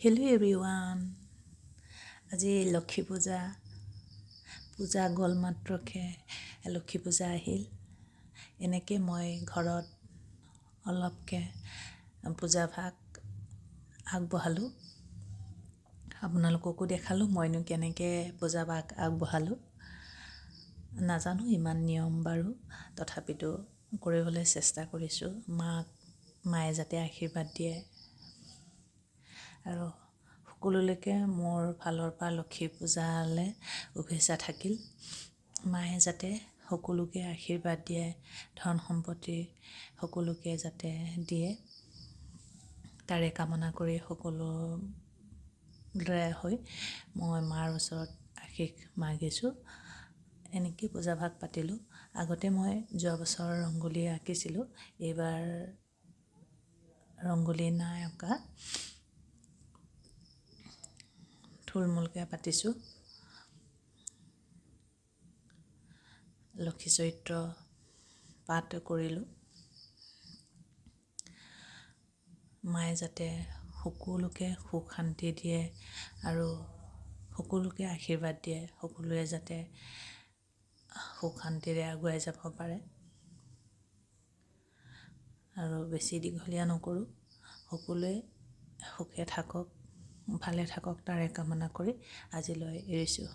Hello' everyone. আজি লক্ষী পূজা গ'ল মাত্ৰকে লক্ষী পূজা আহিল। এনেকৈ মই ঘৰত অলপকৈ পূজা ভাগ আগবঢ়ালোঁ, আপোনালোককো দেখালোঁ মইনো কেনেকৈ পূজা ভাগ আগবঢ়ালোঁ। নাজানো ইমান নিয়ম বাৰু, তথাপিতো কৰিবলৈ চেষ্টা কৰিছোঁ। মায়ে যাতে আশীৰ্বাদ দিয়ে আৰু সকলোলৈকে মোৰ ফালৰ পৰা লক্ষী পূজালৈ শুভেচ্ছা থাকিল। মায়ে যাতে সকলোকে আশীৰ্বাদ দিয়ে, ধন সম্পত্তি সকলোকে যাতে দিয়ে, তাৰে কামনা কৰি সকলোৰে হৈ মই মাৰ ওচৰত আশীষ মাগিছোঁ। এনেকৈ পূজা ভাগ পাতিলোঁ। আগতে মই যোৱা বছৰ ৰংগোলী আঁকিছিলোঁ, এইবাৰ ৰংগোলী নাই অঁকা, থুলমূলকৈ পাতিছোঁ। লক্ষী চৰিত্ৰ পাঠ কৰিলোঁ। মায়ে যাতে সকলোকে সুখ শান্তি দিয়ে আৰু সকলোকে আশীৰ্বাদ দিয়ে, সকলোৱে যাতে সুখ শান্তিৰে আগুৱাই যাব পাৰে আৰু বেছি দীঘলীয়া নকৰোঁ। সকলোৱে সুখে থাকক, ভালে থাকক, তাৰে কামনা কৰি আজিলৈ এৰিছোঁ।